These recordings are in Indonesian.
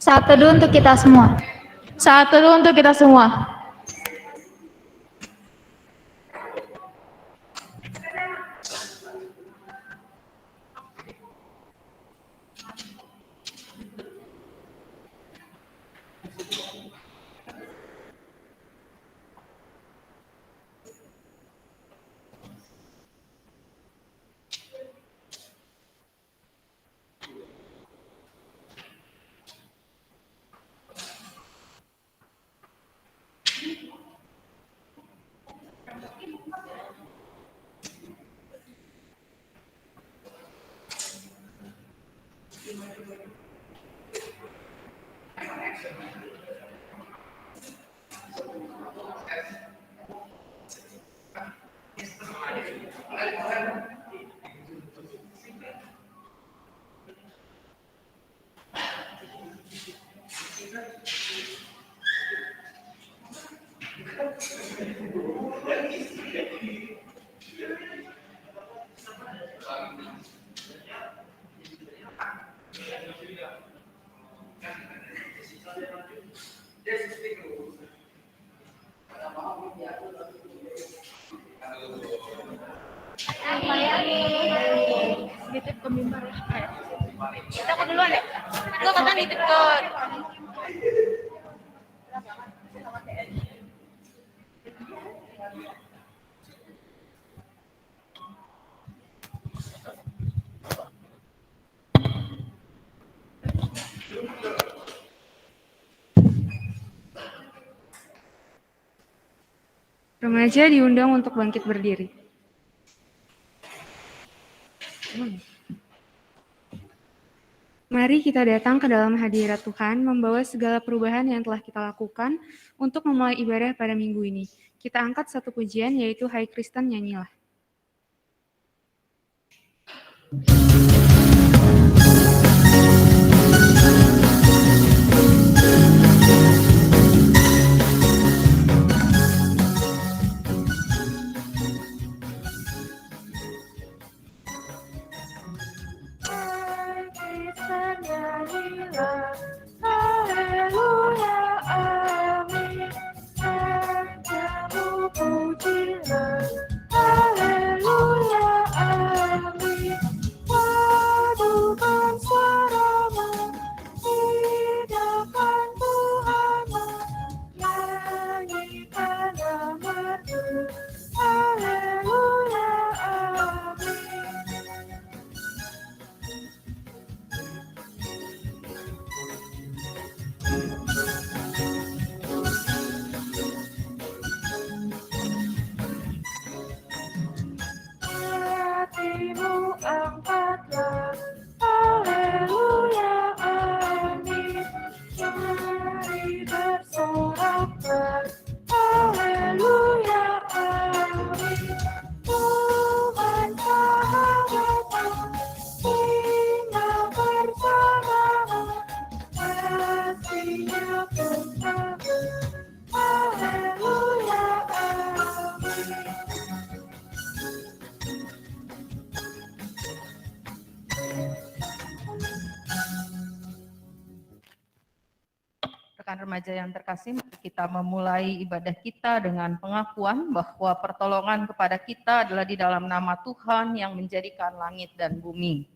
Saat teduh untuk kita semua. Saat teduh untuk kita semua. Nitip ke mimbar ya. Kita aku duluan ya. Gue kata nitip ke Remaja diundang untuk bangkit berdiri. Mari kita datang ke dalam hadirat Tuhan, membawa segala perubahan yang telah kita lakukan untuk memulai ibadah pada minggu ini. Kita angkat satu pujian, yaitu Hai Kristen Nyanyilah. Haleluya, amin. Rajamu pujilah. Haleluya, amin. Padukan suaramu di depan Tuhanmu. Nyanyikan nama-Nya. Haleluya, amin. Rekan remaja yang terkasih, mari kita memulai ibadah kita dengan pengakuan bahwa pertolongan kepada kita adalah di dalam nama Tuhan yang menjadikan langit dan bumi.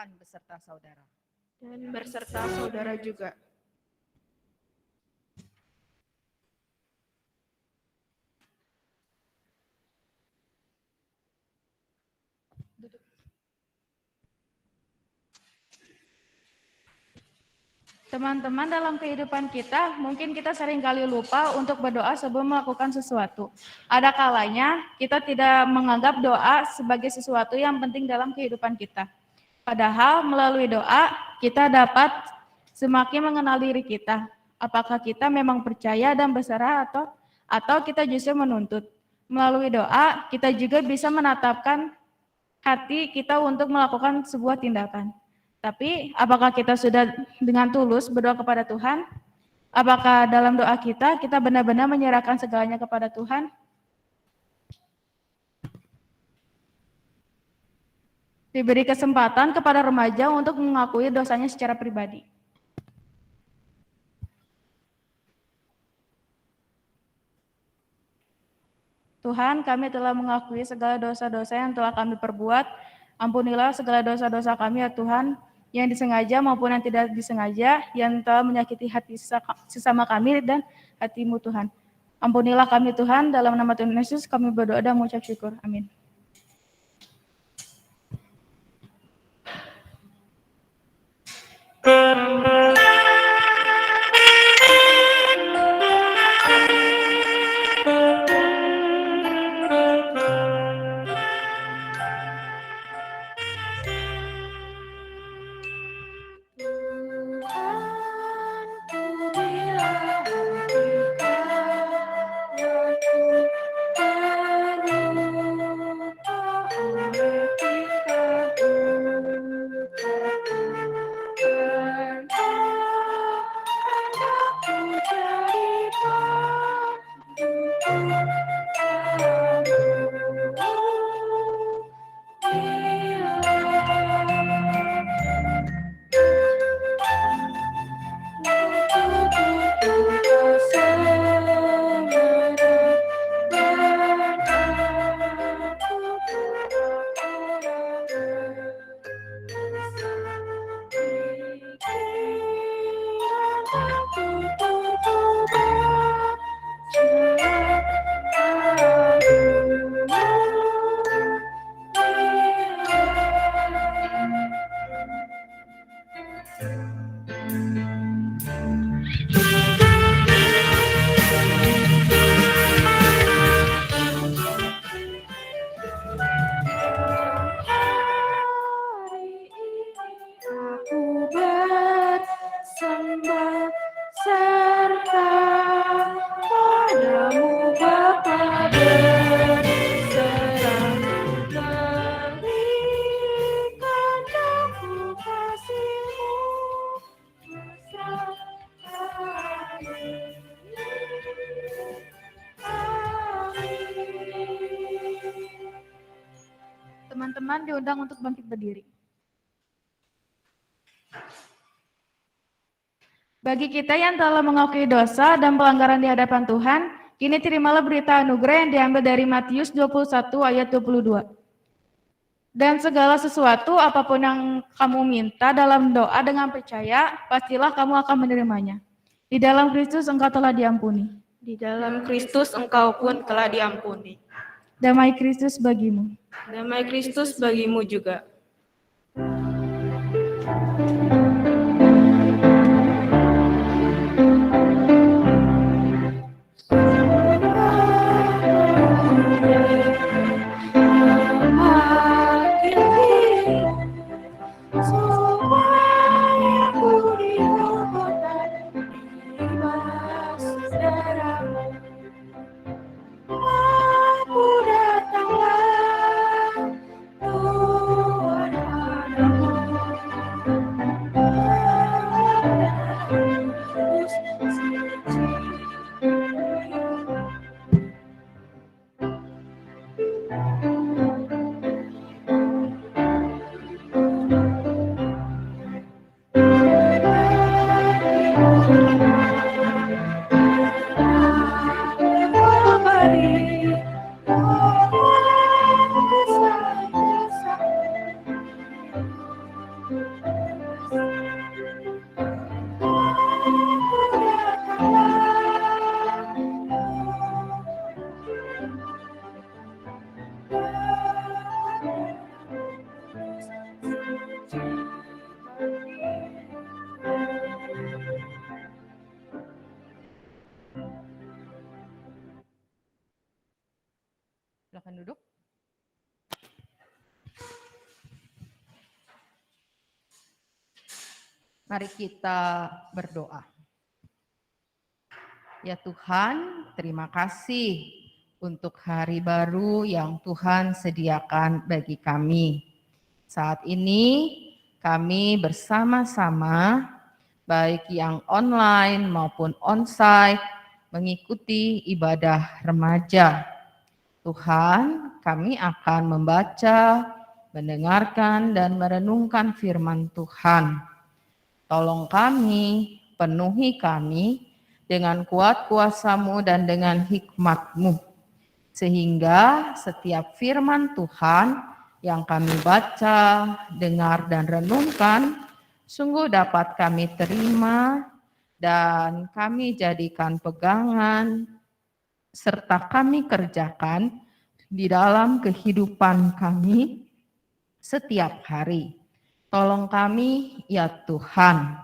Tuhan beserta saudara. Dan berserta saudara juga. Teman-teman, dalam kehidupan kita, mungkin kita seringkali lupa untuk berdoa sebelum melakukan sesuatu. Ada kalanya kita tidak menganggap doa sebagai sesuatu yang penting dalam kehidupan kita. Padahal melalui doa, kita dapat semakin mengenal diri kita. Apakah kita memang percaya dan berserah atau kita justru menuntut. Melalui doa, kita juga bisa menatapkan hati kita untuk melakukan sebuah tindakan. Tapi apakah kita sudah dengan tulus berdoa kepada Tuhan? Apakah dalam doa kita benar-benar menyerahkan segalanya kepada Tuhan? Diberi kesempatan kepada remaja untuk mengakui dosanya secara pribadi. Tuhan, kami telah mengakui segala dosa-dosa yang telah kami perbuat. Ampunilah segala dosa-dosa kami ya Tuhan, yang disengaja maupun yang tidak disengaja, yang telah menyakiti hati sesama kami dan hati-Mu Tuhan. Ampunilah kami Tuhan, dalam nama Tuhan Yesus kami berdoa dan mengucap syukur. Amin. Teman-teman diundang untuk bangkit berdiri. Bagi kita yang telah mengakui dosa dan pelanggaran di hadapan Tuhan, kini terimalah berita anugerah yang diambil dari Matius 21 ayat 22. Dan segala sesuatu apapun yang kamu minta dalam doa dengan percaya, pastilah kamu akan menerimanya. Di dalam Kristus engkau telah diampuni. Di dalam Kristus engkau pun telah diampuni. Damai Kristus bagimu. Damai Kristus bagimu juga. Datanglah Tuhan padamu. Silakan duduk. Mari kita berdoa. Ya Tuhan, terima kasih untuk hari baru yang Tuhan sediakan bagi kami. Saat ini kami bersama-sama, baik yang online maupun onsite, mengikuti ibadah remaja. Tuhan, kami akan membaca, mendengarkan, dan merenungkan firman Tuhan. Tolong kami, penuhi kami dengan kuat kuasa-Mu dan dengan hikmat-Mu, sehingga setiap firman Tuhan yang kami baca, dengar, dan renungkan sungguh dapat kami terima dan kami jadikan pegangan serta kami kerjakan di dalam kehidupan kami setiap hari. Tolong kami ya Tuhan.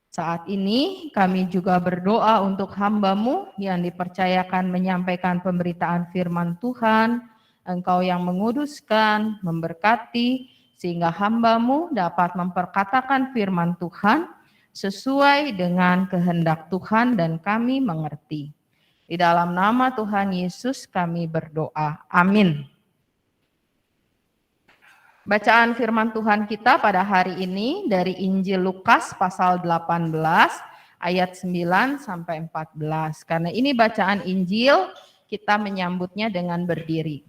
Saat ini kami juga berdoa untuk hamba-Mu yang dipercayakan menyampaikan pemberitaan firman Tuhan. Engkau yang menguduskan, memberkati, sehingga hamba-Mu dapat memperkatakan firman Tuhan sesuai dengan kehendak Tuhan dan kami mengerti. Di dalam nama Tuhan Yesus kami berdoa. Amin. Bacaan firman Tuhan kita pada hari ini dari Injil Lukas pasal 18 ayat 9 sampai 14. Karena ini bacaan Injil, kita menyambutnya dengan berdiri.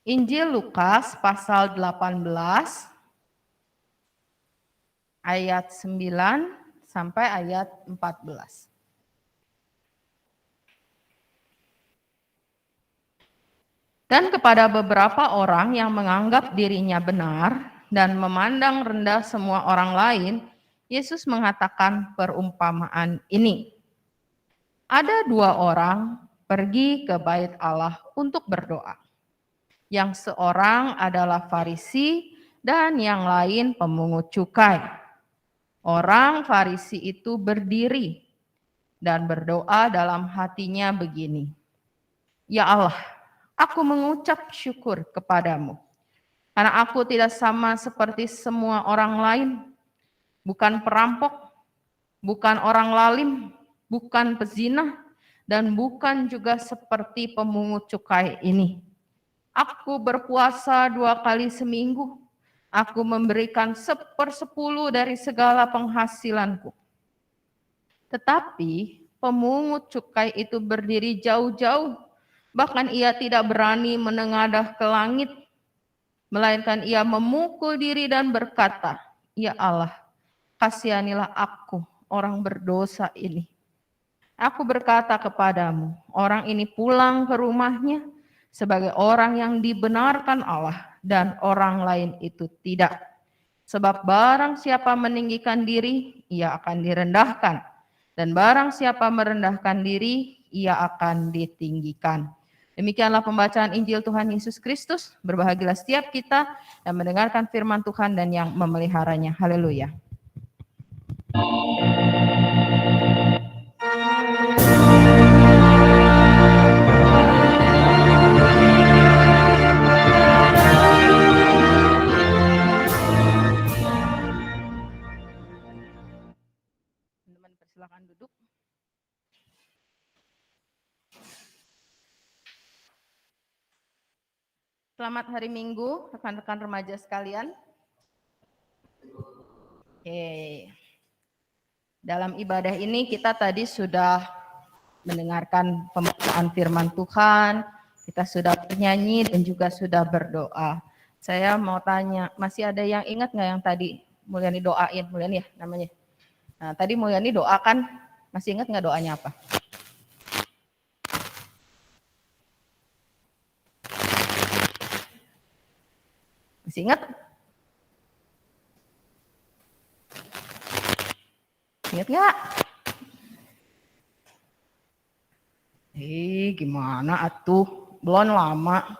Injil Lukas pasal 18 ayat 9 sampai ayat 14. Dan kepada beberapa orang yang menganggap dirinya benar dan memandang rendah semua orang lain, Yesus mengatakan perumpamaan ini. Ada dua orang pergi ke bait Allah untuk berdoa. Yang seorang adalah Farisi dan yang lain pemungut cukai. Orang Farisi itu berdiri dan berdoa dalam hatinya begini. Ya Allah, aku mengucap syukur kepadamu, karena aku tidak sama seperti semua orang lain, bukan perampok, bukan orang lalim, bukan pezina, dan bukan juga seperti pemungut cukai ini. Aku berpuasa 2 kali seminggu, aku memberikan 1/10 dari segala penghasilanku. Tetapi pemungut cukai itu berdiri jauh-jauh, bahkan ia tidak berani menengadah ke langit, melainkan ia memukul diri dan berkata, Ya Allah, kasihanilah aku, orang berdosa ini. Aku berkata kepadamu, orang ini pulang ke rumahnya sebagai orang yang dibenarkan Allah dan orang lain itu tidak. Sebab barang siapa meninggikan diri, ia akan direndahkan. Dan barang siapa merendahkan diri, ia akan ditinggikan. Demikianlah pembacaan Injil Tuhan Yesus Kristus. Berbahagialah setiap kita yang mendengarkan firman Tuhan dan yang memeliharanya. Haleluya. Teman-teman persilakan duduk. Selamat hari Minggu, rekan-rekan remaja sekalian. Dalam ibadah ini kita tadi sudah mendengarkan pembacaan firman Tuhan, kita sudah bernyanyi dan juga sudah berdoa. Saya mau tanya, masih ada yang ingat nggak yang tadi Mulyani doain? Mulyani ya namanya. Nah, tadi Mulyani doakan, masih ingat nggak doanya apa? Masih ingat? Ingat nggak? Gimana atuh? Belum lama.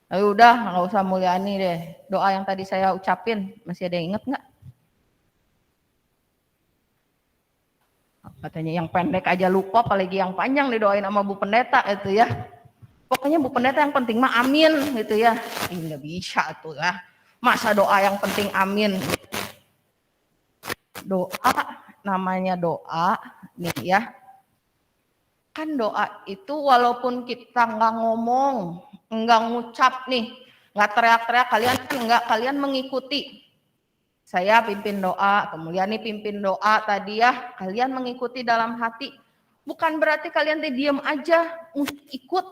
Ayo udah, nggak usah Mulyani deh. Doa yang tadi saya ucapin, masih ada yang ingat nggak? Katanya yang pendek aja lupa, apalagi yang panjang didoain sama Bu Pendeta itu ya. Pokoknya Bu Pendeta yang penting mah amin gitu ya. Nggak bisa tuh ya. Masa doa yang penting amin. Doa namanya doa nih ya. Kan doa itu walaupun kita nggak ngomong, nggak ngucap nih, nggak teriak-teriak, kalian mengikuti. Saya pimpin doa, kemudian nih pimpin doa tadi ya, kalian mengikuti dalam hati. Bukan berarti kalian diam aja, ikut.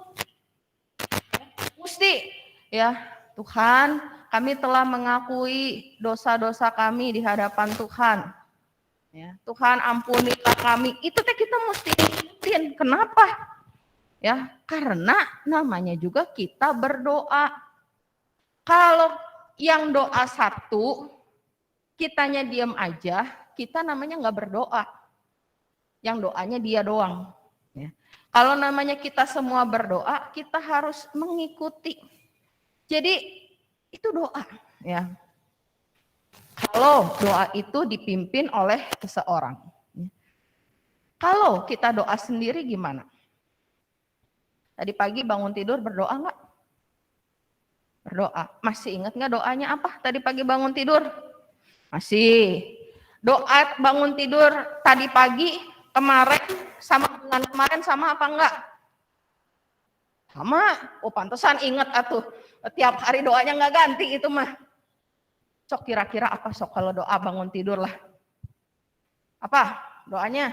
Mesti ya, Tuhan, kami telah mengakui dosa-dosa kami di hadapan Tuhan. Ya, Tuhan ampunilah kami. Itu teh kita mesti ikutin. Kenapa? Ya, karena namanya juga kita berdoa. Kalau yang doa satu, kitanya diam aja, kita namanya nggak berdoa. Yang doanya dia doang. Ya. Kalau namanya kita semua berdoa, kita harus mengikuti. Jadi itu doa. Ya. Kalau doa itu dipimpin oleh seseorang. Ya. Kalau kita doa sendiri gimana? Tadi pagi bangun tidur berdoa nggak? Berdoa. Masih ingat nggak doanya apa? Tadi pagi bangun tidur? Masih. Doa bangun tidur tadi pagi kemarin sama bulan kemarin sama apa enggak? Sama. Oh pantesan ingat atuh. Tiap hari doanya enggak ganti itu mah. Sok kira-kira apa sok kalau doa bangun tidur lah? Apa doanya?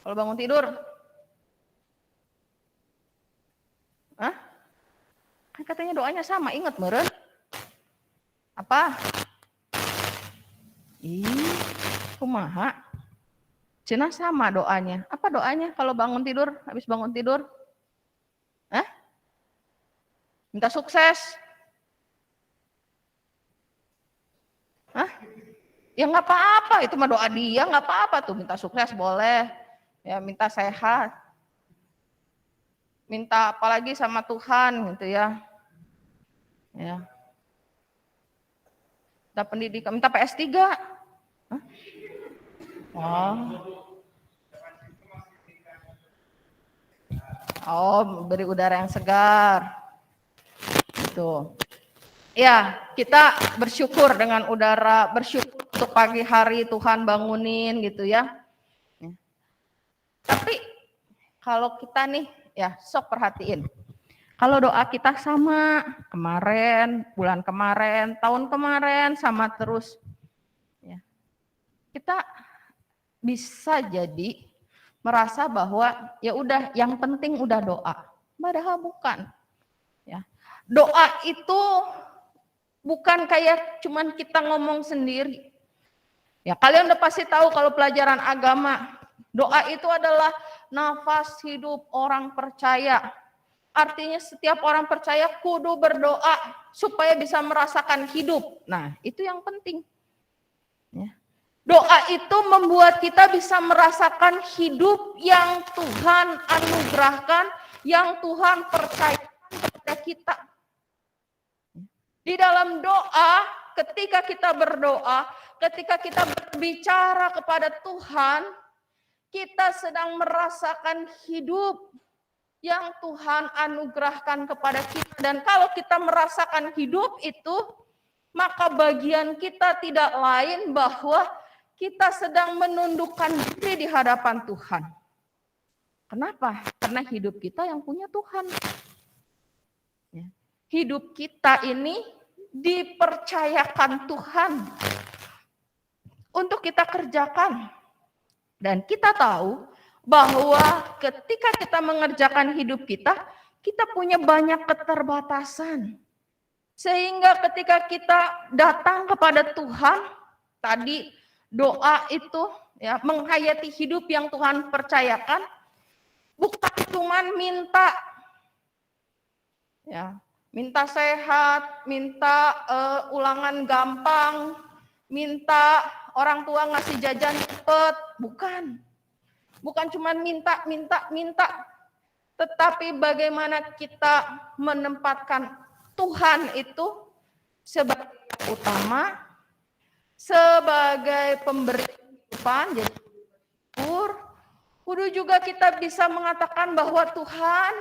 Kalau bangun tidur? Hah? Kan katanya doanya sama, ingat meureun? Apa? Kumaha? Cenah sama doanya. Apa doanya kalau bangun tidur, habis bangun tidur? Hah? Minta sukses. Hah? Ya nggak apa-apa, itu mah doa dia, nggak apa-apa tuh. Minta sukses boleh. Ya minta sehat. Minta apalagi sama Tuhan gitu ya. Ya. Minta pendidikan, minta PS3. Hah? Oh, beri udara yang segar. Gitu. Ya, kita bersyukur dengan udara, bersyukur untuk pagi hari Tuhan bangunin gitu ya. Tapi kalau kita nih, ya sok perhatiin. Kalau doa kita sama kemarin, bulan kemarin, tahun kemarin sama terus. Ya. Kita bisa jadi merasa bahwa ya udah yang penting udah doa. Padahal bukan. Ya. Doa itu bukan kayak cuman kita ngomong sendiri. Ya, kalian udah pasti tahu kalau pelajaran agama, doa itu adalah nafas hidup orang percaya. Artinya setiap orang percaya kudu berdoa supaya bisa merasakan hidup. Nah, itu yang penting. Ya. Doa itu membuat kita bisa merasakan hidup yang Tuhan anugerahkan, yang Tuhan percayakan kepada kita. Di dalam doa, ketika kita berdoa, ketika kita berbicara kepada Tuhan, kita sedang merasakan hidup yang Tuhan anugerahkan kepada kita. Dan kalau kita merasakan hidup itu, maka bagian kita tidak lain bahwa kita sedang menundukkan diri di hadapan Tuhan. Kenapa? Karena hidup kita yang punya Tuhan. Ya. Hidup kita ini dipercayakan Tuhan untuk kita kerjakan. Dan kita tahu bahwa ketika kita mengerjakan hidup kita, kita punya banyak keterbatasan. Sehingga ketika kita datang kepada Tuhan, tadi doa itu ya menghayati hidup yang Tuhan percayakan, bukan cuma minta ya, minta sehat, minta ulangan gampang, minta orang tua ngasih jajan cepet, bukan. Bukan cuma minta, tetapi bagaimana kita menempatkan Tuhan itu sebagai utama, sebagai pemberi kehidupan, jadi kudu juga kita bisa mengatakan bahwa Tuhan,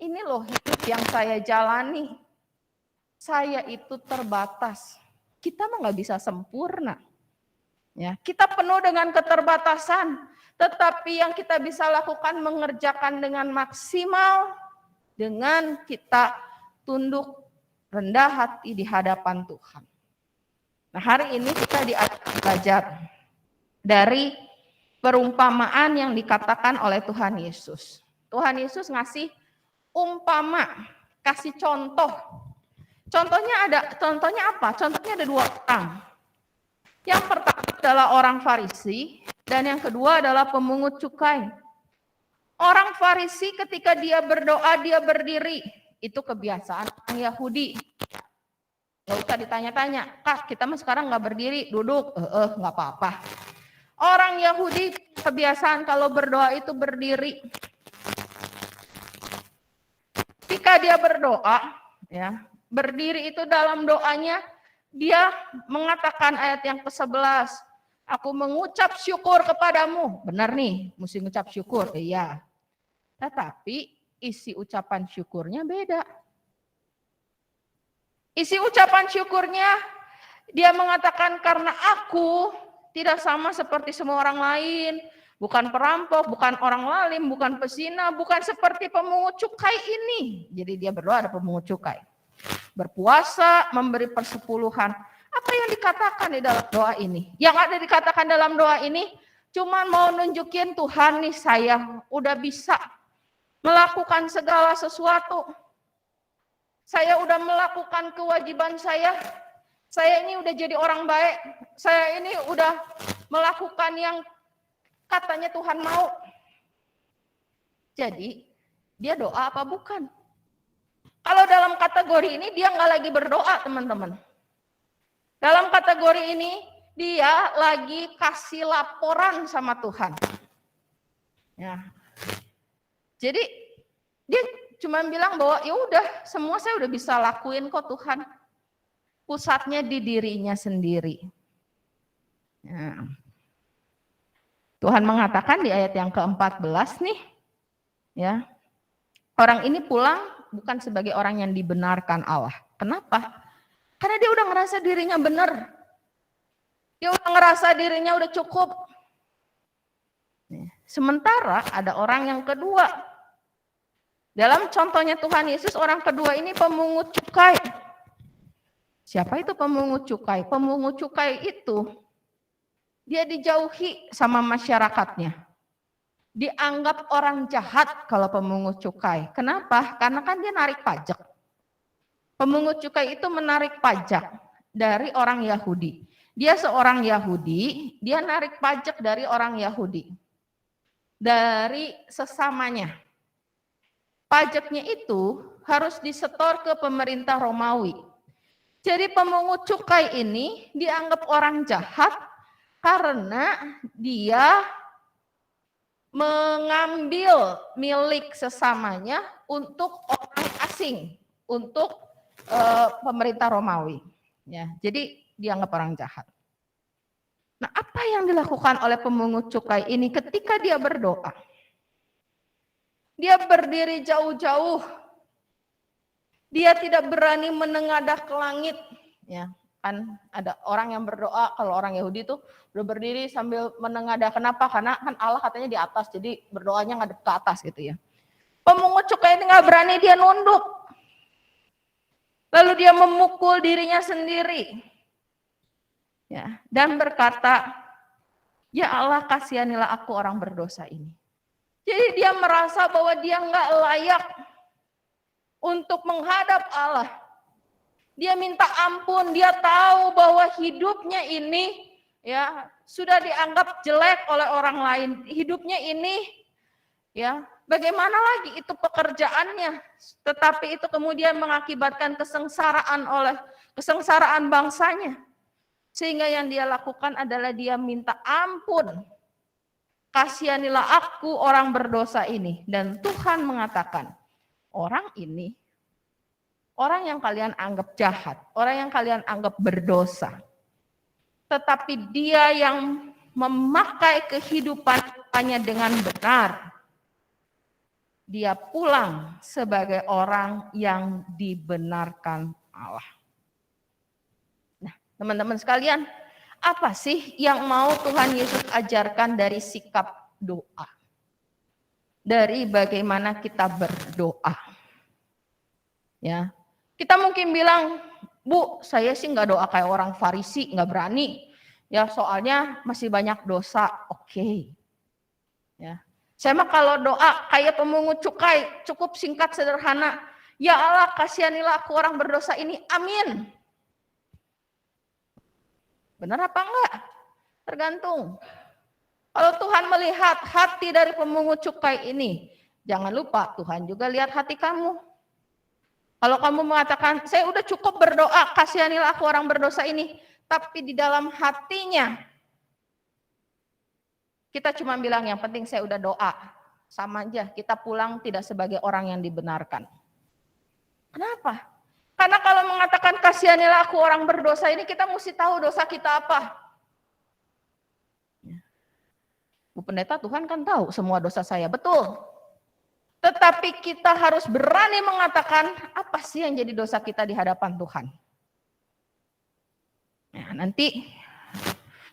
ini loh hidup yang saya jalani. Saya itu terbatas. Kita mah nggak bisa sempurna. Ya, kita penuh dengan keterbatasan. Tetapi yang kita bisa lakukan mengerjakan dengan maksimal dengan kita tunduk rendah hati di hadapan Tuhan. Nah, hari ini kita belajar dari perumpamaan yang dikatakan oleh Tuhan Yesus. Tuhan Yesus ngasih umpama, kasih contoh. Contohnya apa? Contohnya ada 2 orang. Yang pertama adalah orang Farisi dan yang kedua adalah pemungut cukai. Orang Farisi ketika dia berdoa dia berdiri. Itu kebiasaan orang Yahudi. Gak usah ditanya-tanya, Kak kita mah sekarang gak berdiri, duduk, gak apa-apa. Orang Yahudi kebiasaan kalau berdoa itu berdiri. Ketika dia berdoa, ya berdiri itu dalam doanya, dia mengatakan ayat yang ke-11, aku mengucap syukur kepadamu. Benar nih, mesti mengucap syukur, iya. Tetapi isi ucapan syukurnya beda. Isi ucapan syukurnya, dia mengatakan karena aku tidak sama seperti semua orang lain, bukan perampok, bukan orang lalim, bukan pesina, bukan seperti pemungut cukai ini. Jadi dia berdoa ada pemungut cukai. Berpuasa, memberi persepuluhan. Apa yang dikatakan di dalam doa ini? Yang ada dikatakan dalam doa ini cuman mau nunjukin Tuhan nih saya udah bisa melakukan segala sesuatu. Saya udah melakukan kewajiban saya. Saya ini udah jadi orang baik. Saya ini udah melakukan yang katanya Tuhan mau. Jadi dia doa apa bukan? Kalau dalam kategori ini dia nggak lagi berdoa teman-teman. Dalam kategori ini dia lagi kasih laporan sama Tuhan. Ya. Jadi dia cuma bilang bahwa ya udah semua saya udah bisa lakuin kok Tuhan. Pusatnya di dirinya sendiri. Ya. Tuhan mengatakan di ayat yang ke-14 nih, ya orang ini pulang bukan sebagai orang yang dibenarkan Allah. Kenapa? Karena dia udah ngerasa dirinya benar. Dia udah ngerasa dirinya udah cukup. Sementara ada orang yang kedua. Dalam contohnya Tuhan Yesus, orang kedua ini pemungut cukai. Siapa itu pemungut cukai? Pemungut cukai itu dia dijauhi sama masyarakatnya. Dianggap orang jahat kalau pemungut cukai. Kenapa? Karena kan dia narik pajak. Pemungut cukai itu menarik pajak dari orang Yahudi. Dia seorang Yahudi, dia narik pajak dari orang Yahudi. Dari sesamanya. Pajaknya itu harus disetor ke pemerintah Romawi. Jadi pemungut cukai ini dianggap orang jahat karena dia mengambil milik sesamanya untuk orang asing, untuk pemerintah Romawi. Ya, jadi dianggap orang jahat. Nah, apa yang dilakukan oleh pemungut cukai ini ketika dia berdoa? Dia berdiri jauh-jauh. Dia tidak berani menengadah ke langit. Ya, kan ada orang yang berdoa, kalau orang Yahudi itu udah berdiri sambil menengadah. Kenapa? Karena kan Allah katanya di atas, jadi berdoanya ngadep ke atas gitu ya. Pemungut cukai ini nggak berani, dia nunduk. Lalu dia memukul dirinya sendiri. Ya, dan berkata, ya Allah kasihanilah aku orang berdosa ini. Jadi dia merasa bahwa dia nggak layak untuk menghadap Allah. Dia minta ampun, dia tahu bahwa hidupnya ini ya sudah dianggap jelek oleh orang lain. Hidupnya ini ya bagaimana lagi itu pekerjaannya, tetapi itu kemudian mengakibatkan kesengsaraan bangsanya. Sehingga yang dia lakukan adalah dia minta ampun. Kasihanilah aku orang berdosa ini. Dan Tuhan mengatakan, orang ini orang yang kalian anggap jahat, orang yang kalian anggap berdosa. Tetapi dia yang memakai kehidupannya dengan benar, dia pulang sebagai orang yang dibenarkan Allah. Nah, teman-teman sekalian, apa sih yang mau Tuhan Yesus ajarkan dari sikap doa? Dari bagaimana kita berdoa. Ya, kita mungkin bilang, Bu, saya sih nggak doa kayak orang Farisi, nggak berani. Ya, soalnya masih banyak dosa. Oke. Ya, saya mah kalau doa kayak pemungut cukai, cukup singkat sederhana. Ya Allah, kasihanilah aku orang berdosa ini. Amin. Benar apa enggak? Tergantung. Kalau Tuhan melihat hati dari pemungut cukai ini, jangan lupa Tuhan juga lihat hati kamu. Kalau kamu mengatakan, saya udah cukup berdoa, kasihanilah aku orang berdosa ini. Tapi di dalam hatinya, kita cuma bilang yang penting saya udah doa. Sama aja, kita pulang tidak sebagai orang yang dibenarkan. Kenapa? Karena kalau mengatakan kasihanilah aku orang berdosa ini, kita mesti tahu dosa kita apa. Bu Pendeta, Tuhan kan tahu semua dosa saya, betul. Tetapi kita harus berani mengatakan apa sih yang jadi dosa kita di hadapan Tuhan. Nah, nanti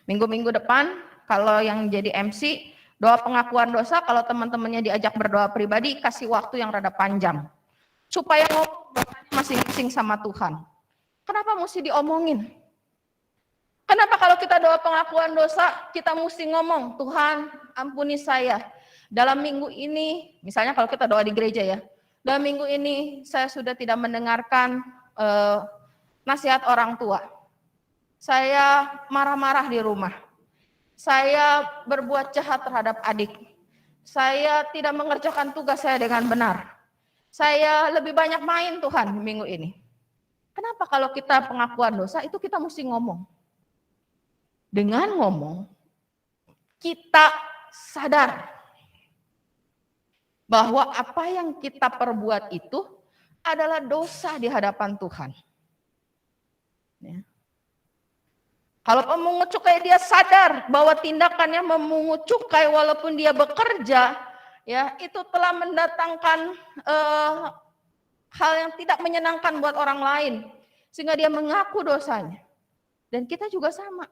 minggu-minggu depan kalau yang jadi MC doa pengakuan dosa, kalau teman-temannya diajak berdoa pribadi, kasih waktu yang rada panjang supaya ngomong masing-masing sama Tuhan. Kenapa mesti diomongin? Kenapa kalau kita doa pengakuan dosa kita mesti ngomong, Tuhan ampuni saya. Dalam minggu ini, misalnya kalau kita doa di gereja ya, dalam minggu ini saya sudah tidak mendengarkan nasihat orang tua. Saya marah-marah di rumah. Saya berbuat jahat terhadap adik. Saya tidak mengerjakan tugas saya dengan benar. Saya lebih banyak main Tuhan minggu ini. Kenapa kalau kita pengakuan dosa itu kita mesti ngomong? Dengan ngomong, kita sadar bahwa apa yang kita perbuat itu adalah dosa di hadapan Tuhan. Ya. Kalau pemungut cukai dia sadar bahwa tindakannya memungut cukai walaupun dia bekerja, ya itu telah mendatangkan hal yang tidak menyenangkan buat orang lain, sehingga dia mengaku dosanya. Dan kita juga sama.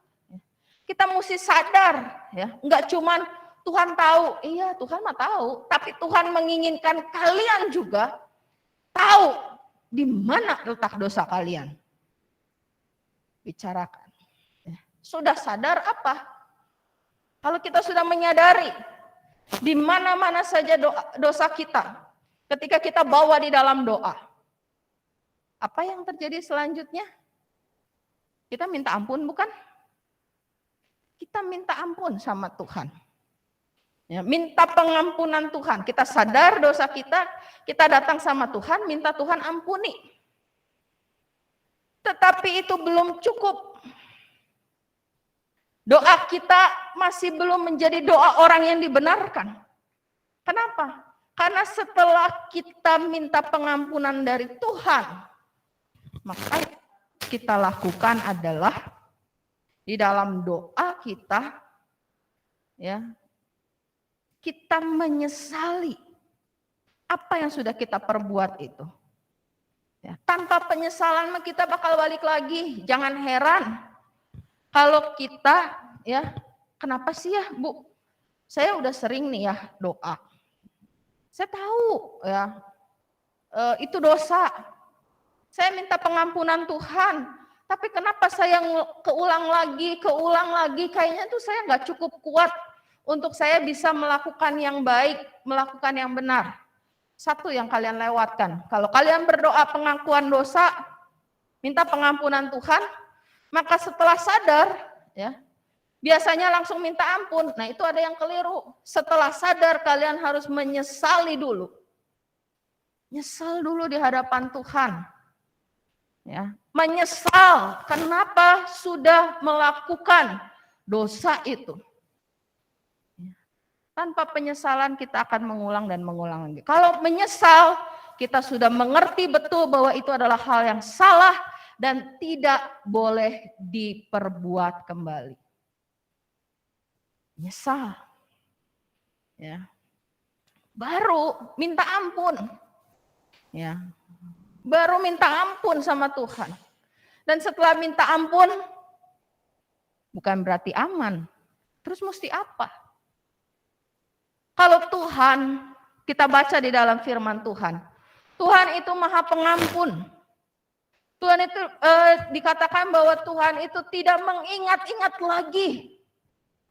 Kita mesti sadar, ya, enggak cuman Tuhan tahu, iya Tuhan mah tahu, tapi Tuhan menginginkan kalian juga tahu di mana letak dosa kalian. Bicarakan. Sudah sadar apa? Kalau kita sudah menyadari di mana-mana saja dosa kita, ketika kita bawa di dalam doa, apa yang terjadi selanjutnya? Kita minta ampun bukan? Kita minta ampun sama Tuhan. Ya, minta pengampunan Tuhan. Kita sadar dosa kita datang sama Tuhan, minta Tuhan ampuni. Tetapi itu belum cukup. Doa kita masih belum menjadi doa orang yang dibenarkan. Kenapa? Karena setelah kita minta pengampunan dari Tuhan, maka kita lakukan adalah di dalam doa kita, ya, kita menyesali apa yang sudah kita perbuat itu. Ya, tanpa penyesalan kita bakal balik lagi. Jangan heran kalau kita, ya, kenapa sih ya Bu, saya udah sering nih ya doa. Saya tahu ya, itu dosa. Saya minta pengampunan Tuhan. Tapi kenapa saya keulang lagi, kayaknya tuh saya nggak cukup kuat untuk saya bisa melakukan yang baik, melakukan yang benar. Satu yang kalian lewatkan. Kalau kalian berdoa pengakuan dosa, minta pengampunan Tuhan, maka setelah sadar, ya, biasanya langsung minta ampun. Nah itu ada yang keliru. Setelah sadar kalian harus menyesali dulu. Nyesal dulu di hadapan Tuhan. Ya, menyesal kenapa sudah melakukan dosa itu. Tanpa penyesalan kita akan mengulang dan mengulang lagi. Kalau menyesal, kita sudah mengerti betul bahwa itu adalah hal yang salah dan tidak boleh diperbuat kembali. nyesal. Ya. Baru minta ampun. Ya. Baru minta ampun sama Tuhan. Dan setelah minta ampun, bukan berarti aman. Terus mesti apa? Kalau Tuhan, kita baca di dalam firman Tuhan, Tuhan itu maha pengampun. Tuhan itu dikatakan bahwa Tuhan itu tidak mengingat-ingat lagi.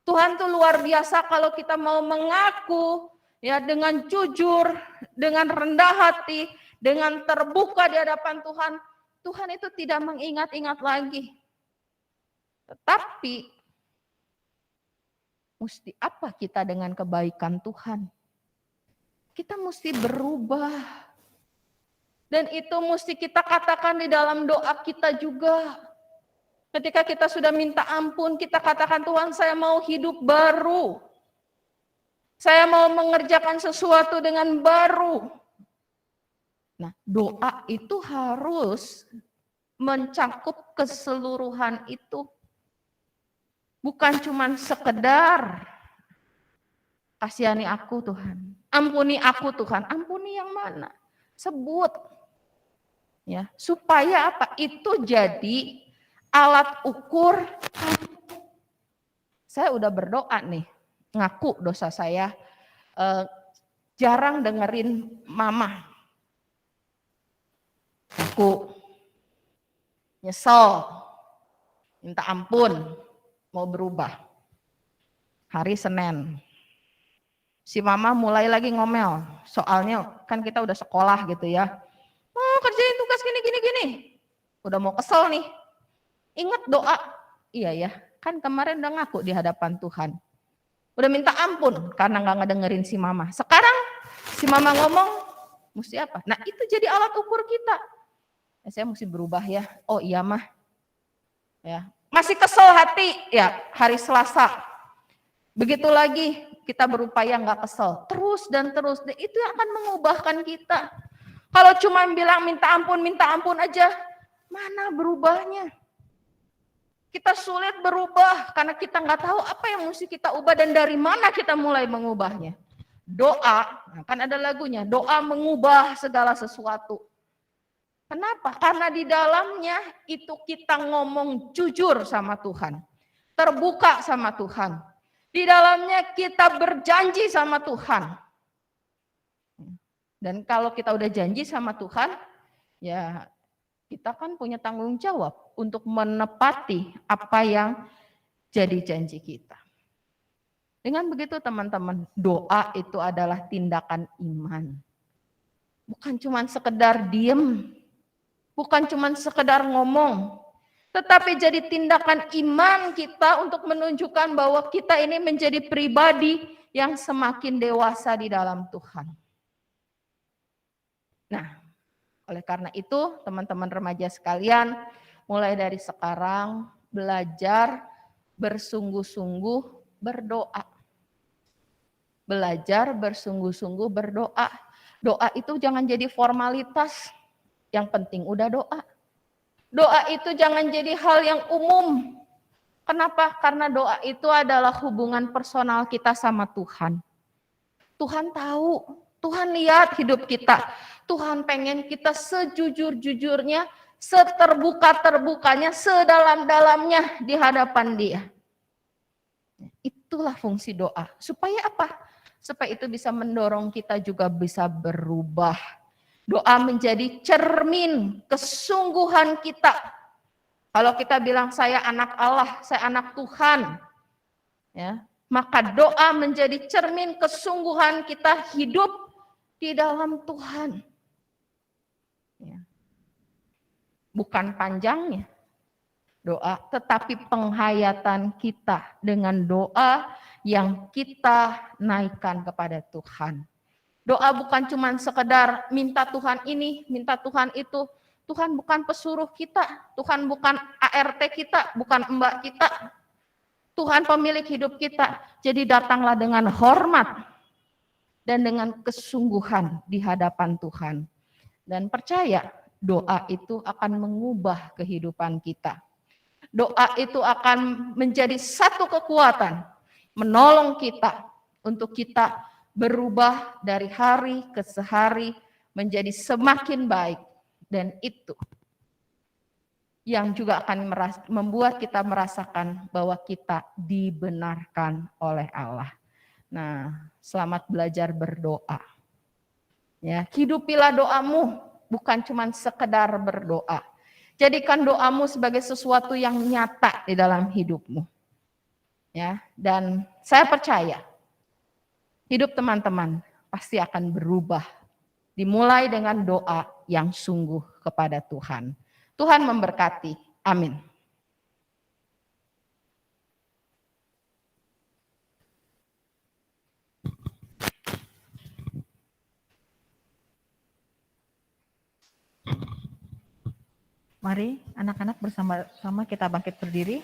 Tuhan itu luar biasa kalau kita mau mengaku ya dengan jujur, dengan rendah hati, dengan terbuka di hadapan Tuhan. Tuhan itu tidak mengingat-ingat lagi. Tetapi mesti apa kita dengan kebaikan Tuhan? Kita mesti berubah. Dan itu mesti kita katakan di dalam doa kita juga. Ketika kita sudah minta ampun, kita katakan, Tuhan, saya mau hidup baru. Saya mau mengerjakan sesuatu dengan baru. Nah, doa itu harus mencakup keseluruhan itu. Bukan cuma sekedar kasihani aku Tuhan. Ampuni aku Tuhan. Ampuni yang mana? Sebut. Ya, supaya apa? Itu jadi alat ukur. Saya udah berdoa nih, ngaku dosa saya, jarang dengerin mama. Aku nyesel, minta ampun, mau berubah. Hari Senin, si mama mulai lagi ngomel, soalnya kan kita udah sekolah gitu ya. Oh, kerjain tugas gini. Udah mau kesel nih. Ingat doa. Iya ya, kan kemarin udah ngaku di hadapan Tuhan. Udah minta ampun karena nggak ngedengerin si mama. Sekarang si mama ngomong, mesti apa? Nah itu jadi alat ukur kita. Saya mesti berubah ya. Oh iya mah. Ya. Masih kesel hati ya hari Selasa. Begitu lagi kita berupaya nggak kesel. Terus dan terus. Dan itu yang akan mengubahkan kita. Kalau cuma bilang minta ampun aja, mana berubahnya? Kita sulit berubah karena kita nggak tahu apa yang mesti kita ubah dan dari mana kita mulai mengubahnya. Doa, kan ada lagunya, doa mengubah segala sesuatu. Kenapa? Karena di dalamnya itu kita ngomong jujur sama Tuhan. Terbuka sama Tuhan. Di dalamnya kita berjanji sama Tuhan. Dan kalau kita udah janji sama Tuhan, ya kita kan punya tanggung jawab untuk menepati apa yang jadi janji kita. Dengan begitu teman-teman, doa itu adalah tindakan iman. Bukan cuma sekedar diem, bukan cuma sekedar ngomong, tetapi jadi tindakan iman kita untuk menunjukkan bahwa kita ini menjadi pribadi yang semakin dewasa di dalam Tuhan. Nah, oleh karena itu teman-teman remaja sekalian, mulai dari sekarang belajar bersungguh-sungguh berdoa. Belajar bersungguh-sungguh berdoa. Doa itu jangan jadi formalitas, yang penting udah doa. Doa itu jangan jadi hal yang umum. Kenapa? Karena doa itu adalah hubungan personal kita sama Tuhan. Tuhan tahu, Tuhan lihat hidup kita. Tuhan pengen kita sejujur-jujurnya, seterbuka-terbukanya, sedalam-dalamnya di hadapan Dia. Itulah fungsi doa. Supaya apa? Supaya itu bisa mendorong kita juga bisa berubah. Doa menjadi cermin kesungguhan kita. Kalau kita bilang saya anak Allah, saya anak Tuhan, ya, maka doa menjadi cermin kesungguhan kita hidup di dalam Tuhan. Ya. Bukan panjangnya doa, tetapi penghayatan kita dengan doa yang kita naikkan kepada Tuhan. Doa bukan cuma sekedar minta Tuhan ini, minta Tuhan itu. Tuhan bukan pesuruh kita, Tuhan bukan ART kita, bukan mbak kita. Tuhan pemilik hidup kita. Jadi datanglah dengan hormat dan dengan kesungguhan di hadapan Tuhan. Dan percaya doa itu akan mengubah kehidupan kita. Doa itu akan menjadi satu kekuatan menolong kita untuk kita berubah dari hari ke hari menjadi semakin baik. Dan itu yang juga akan membuat kita merasakan bahwa kita dibenarkan oleh Allah. Nah, selamat belajar berdoa. Ya, hidupilah doamu, bukan cuma sekedar berdoa. Jadikan doamu sebagai sesuatu yang nyata di dalam hidupmu. Ya, dan saya percaya hidup teman-teman pasti akan berubah. Dimulai dengan doa yang sungguh kepada Tuhan. Tuhan memberkati. Amin. Mari anak-anak bersama-sama kita bangkit berdiri.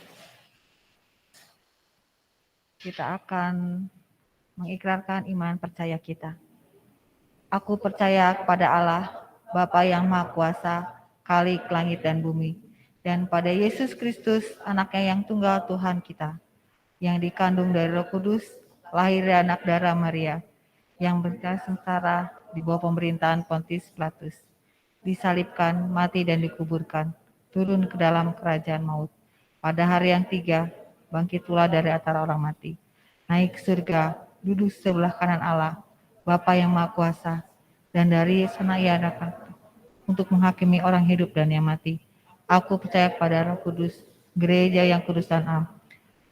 Kita akan mengikrarkan iman percaya kita. Aku percaya kepada Allah, Bapa yang Maha Kuasa, Khalik langit dan bumi, dan pada Yesus Kristus, anaknya yang tunggal Tuhan kita, yang dikandung dari Roh Kudus, lahir dari anak darah Maria, yang berkat sengsara di bawah pemerintahan Pontius Pilatus, disalibkan, mati dan dikuburkan, turun ke dalam kerajaan maut. Pada hari yang 3, bangkit pula dari antara orang mati, naik ke surga, duduk sebelah kanan Allah, Bapa yang Maha Kuasa, dan dari sana ia akan untuk menghakimi orang hidup dan yang mati. Aku percaya kepada Roh Kudus, gereja yang kudus dan am,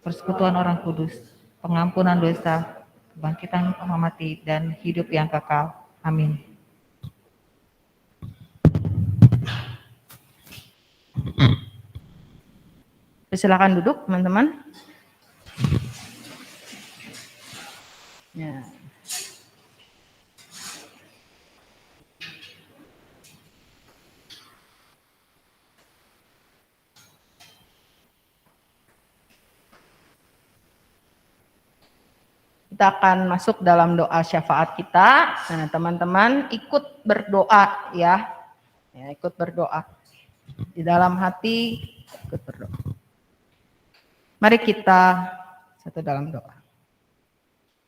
persekutuan orang kudus, pengampunan dosa, kebangkitan orang mati, dan hidup yang kekal. Amin. Silakan duduk, teman-teman. Ya. Kita akan masuk dalam doa syafaat kita. Nah, teman-teman ikut berdoa ya. Ya, ikut berdoa. Di dalam hati ikut berdoa. Mari kita satu dalam doa.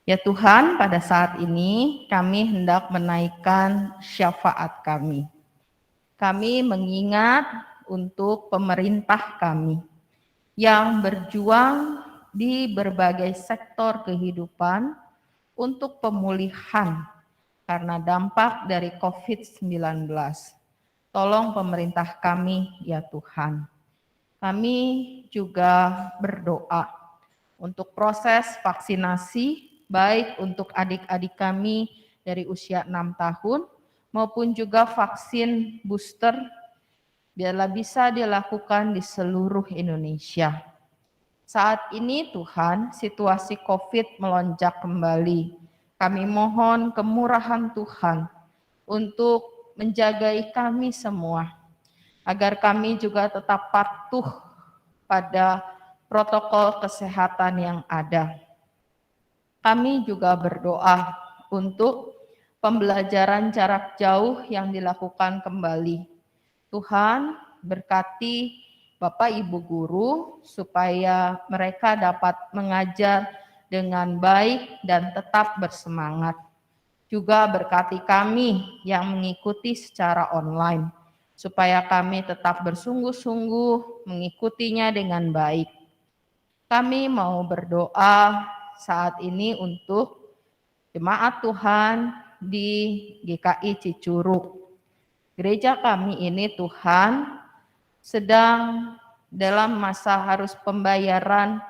Ya Tuhan, pada saat ini kami hendak menaikkan syafaat kami. Kami mengingat untuk pemerintah kami yang berjuang di berbagai sektor kehidupan untuk pemulihan karena dampak dari COVID-19. Tolong pemerintah kami ya Tuhan. Kami juga berdoa untuk proses vaksinasi baik untuk adik-adik kami dari usia 6 tahun maupun juga vaksin booster biarlah bisa dilakukan di seluruh Indonesia. Saat ini Tuhan, situasi COVID melonjak kembali. Kami mohon kemurahan Tuhan untuk menjagai kami semua, agar kami juga tetap patuh pada protokol kesehatan yang ada. Kami juga berdoa untuk pembelajaran jarak jauh yang dilakukan kembali. Tuhan, berkati Bapak Ibu guru supaya mereka dapat mengajar dengan baik dan tetap bersemangat. Juga berkati kami yang mengikuti secara online supaya kami tetap bersungguh-sungguh mengikutinya dengan baik. Kami mau berdoa saat ini untuk jemaat Tuhan di GKI Cicurug. Gereja kami ini Tuhan sedang dalam masa harus pembayaran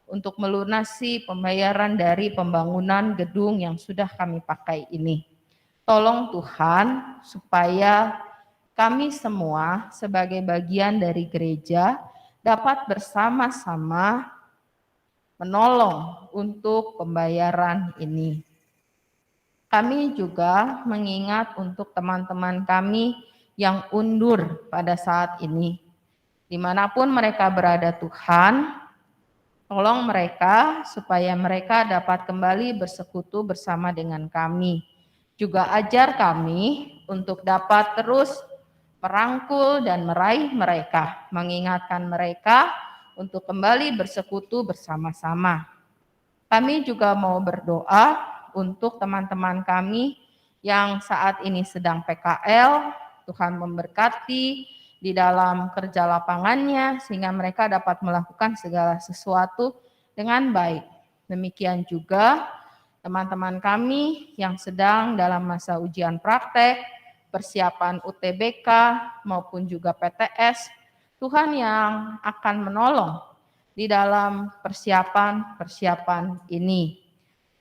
untuk melunasi pembayaran dari pembangunan gedung yang sudah kami pakai ini. Tolong Tuhan supaya kami semua sebagai bagian dari gereja dapat bersama-sama menolong untuk pembayaran ini. Kami juga mengingat untuk teman-teman kami yang undur pada saat ini. Dimanapun mereka berada Tuhan, tolong mereka supaya mereka dapat kembali bersekutu bersama dengan kami. Juga ajar kami untuk dapat terus merangkul dan meraih mereka, mengingatkan mereka untuk kembali bersekutu bersama-sama. Kami juga mau berdoa untuk teman-teman kami yang saat ini sedang PKL. Tuhan memberkati di dalam kerja lapangannya sehingga mereka dapat melakukan segala sesuatu dengan baik. Demikian juga teman-teman kami yang sedang dalam masa ujian praktek, persiapan UTBK maupun juga PTS, Tuhan yang akan menolong di dalam persiapan ini.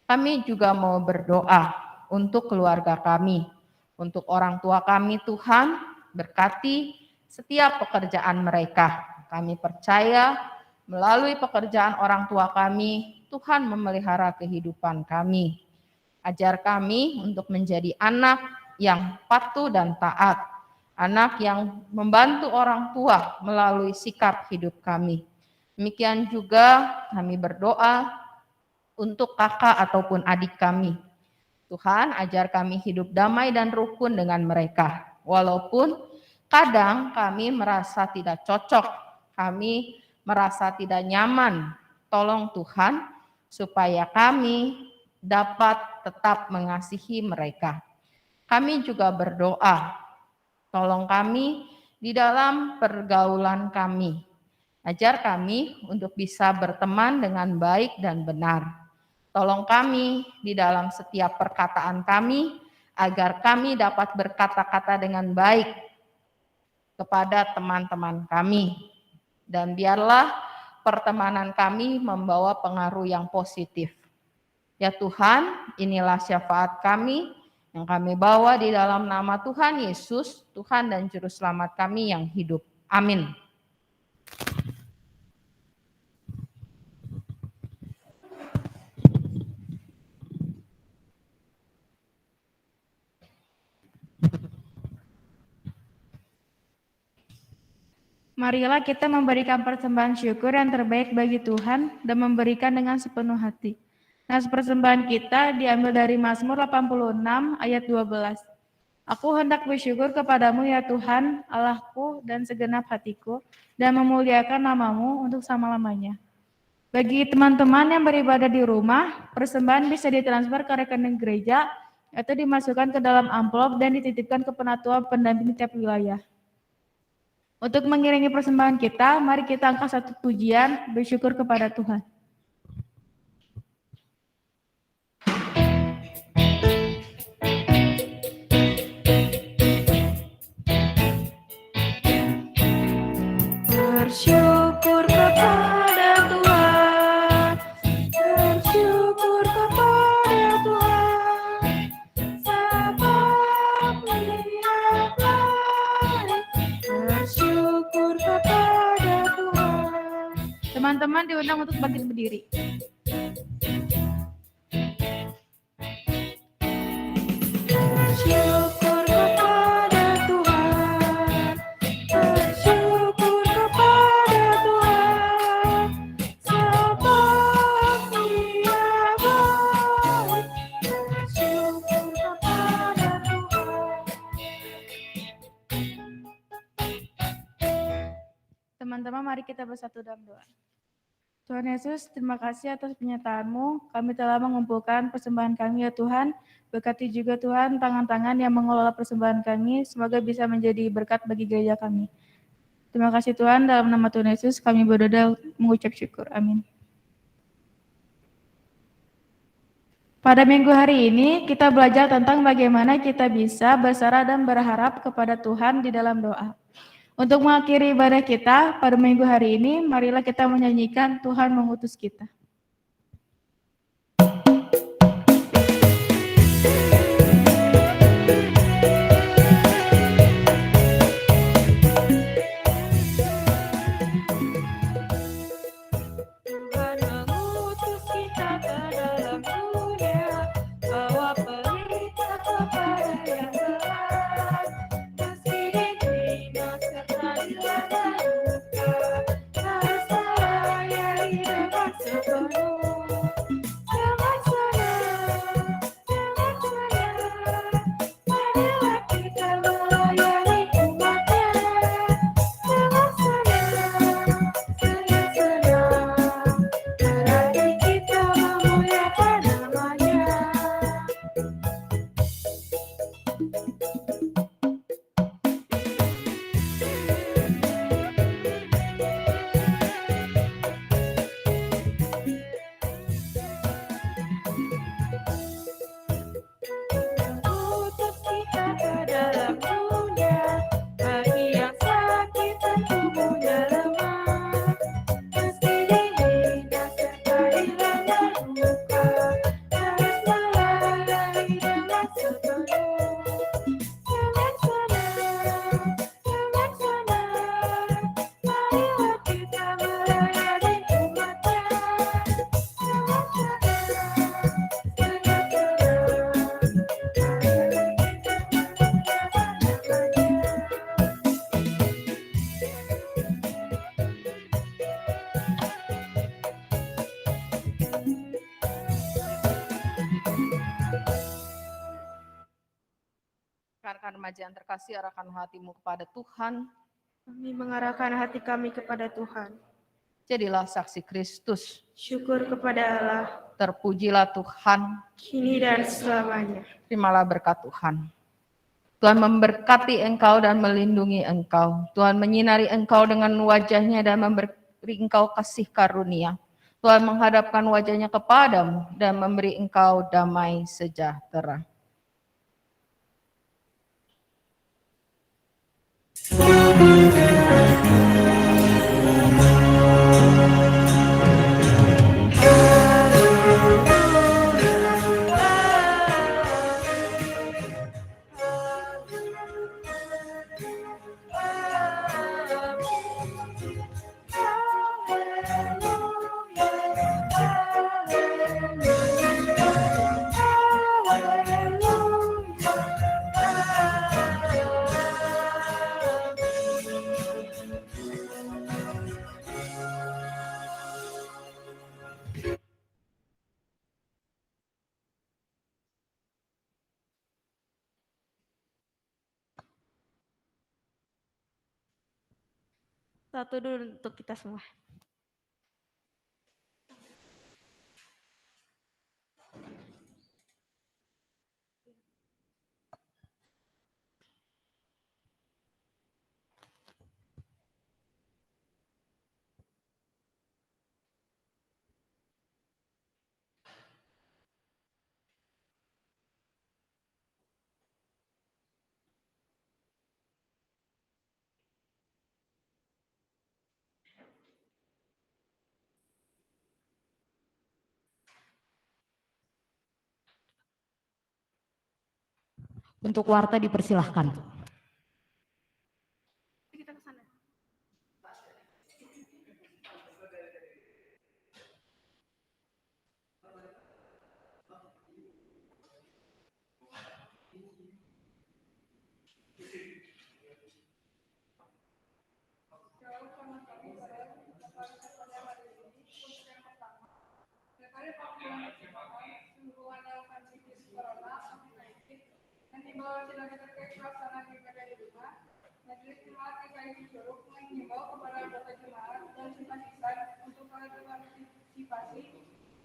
Kami juga mau berdoa untuk keluarga kami, untuk orang tua kami. Tuhan berkati setiap pekerjaan mereka. Kami percaya melalui pekerjaan orang tua kami, Tuhan memelihara kehidupan kami. Ajar kami untuk menjadi anak yang patuh dan taat, anak yang membantu orang tua melalui sikap hidup kami. Demikian juga kami berdoa untuk kakak ataupun adik kami. Tuhan, ajar kami hidup damai dan rukun dengan mereka. Walaupun kadang kami merasa tidak cocok, kami merasa tidak nyaman. Tolong Tuhan, supaya kami dapat tetap mengasihi mereka. Kami juga berdoa, tolong kami di dalam pergaulan kami. Ajar kami untuk bisa berteman dengan baik dan benar. Tolong kami di dalam setiap perkataan kami, agar kami dapat berkata-kata dengan baik kepada teman-teman kami. Dan biarlah pertemanan kami membawa pengaruh yang positif. Ya Tuhan, inilah syafaat kami yang kami bawa di dalam nama Tuhan Yesus, Tuhan dan Juru Selamat kami yang hidup. Amin. Marilah kita memberikan persembahan syukur yang terbaik bagi Tuhan dan memberikan dengan sepenuh hati. Nas persembahan kita diambil dari Mazmur 86 ayat 12. Aku hendak bersyukur kepadamu ya Tuhan, Allahku dan segenap hatiku, dan memuliakan namamu untuk selama-lamanya. Bagi teman-teman yang beribadah di rumah, persembahan bisa ditransfer ke rekening gereja atau dimasukkan ke dalam amplop dan dititipkan ke penatua pendamping tiap wilayah. Untuk mengiringi persembahan kita, mari kita angkat satu pujian bersyukur kepada Tuhan. Bersyukur kepada Tuhan, bersyukur kepada Tuhan, sebab Dia baik. Bersyukur kepada Tuhan. Teman-teman diundang untuk bangkit berdiri. Bersyukur kepada Tuhan, bersyukur kepada Tuhan, sebab Dia baik. Bersyukur kepada Tuhan. Teman-teman, mari kita bersatu dalam doa. Tuhan Yesus, terima kasih atas penyertaan-Mu. Kami telah mengumpulkan persembahan kami ya Tuhan. Berkati juga Tuhan tangan-tangan yang mengelola persembahan kami. Semoga bisa menjadi berkat bagi gereja kami. Terima kasih Tuhan, dalam nama Tuhan Yesus kami berdoa mengucap syukur. Amin. Pada minggu hari ini kita belajar tentang bagaimana kita bisa bersarah dan berharap kepada Tuhan di dalam doa. Untuk mengakhiri ibadah kita pada minggu hari ini, marilah kita menyanyikan Tuhan mengutus kita. Tuhan mengutus kita ke dalam dunia, bawa berita kepada yang berat, meski dihina serta dilanda duka, harus melayani dengan sepenuh remaja yang terkasih, arahkan hatimu kepada Tuhan. Kami mengarahkan hati kami kepada Tuhan. Jadilah saksi Kristus. Syukur kepada Allah, Terpujilah Tuhan. kini dan selamanya. Terimalah berkat Tuhan. Tuhan memberkati engkau dan melindungi engkau. Tuhan menyinari engkau dengan wajah-Nya dan memberi engkau kasih karunia. Tuhan menghadapkan wajah-Nya kepadamu dan memberi engkau damai sejahtera. Satu dulu untuk kita semua. Untuk warta dipersilahkan. Kita ke sana.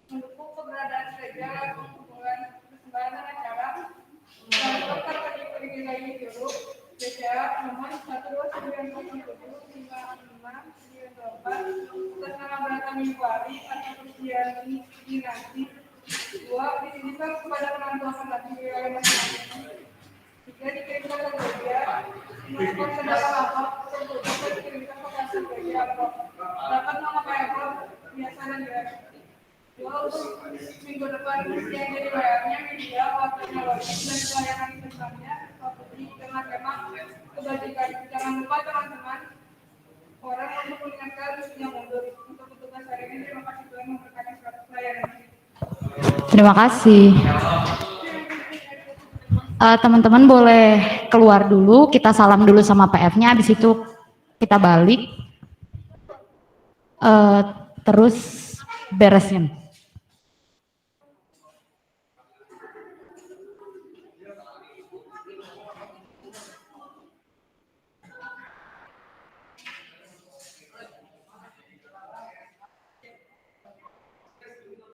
Mendukung keberadaan gereja, hubungan persembahan acara, dan dokter kredit lagi dulu, gereja nomor 129075694 atas nama Berata Mingguari atau Kristiani Dinasti. 2. Dititipkan kepada penantu penanti wilayah masing-masing. 3. Dikirimkan ke gereja, melakukan kendala apa tersebut dapat dikirimkan ke pasar gereja apa dapat memakai apa biasa dan diakui. 2. Untuk minggu depan yang jadi bayarnya media, waktunya logis dan pelayanan kedepannya waktu di tema-tema kebajikan. Jangan lupa teman-teman orang untuk mengingatkan yang mundur untuk petugas hari ini. Terima kasih Tuhan memberkati suatu pelayanan. Terima kasih. Teman-teman boleh keluar dulu, kita salam dulu sama PF-nya, habis itu kita balik, terus beresin.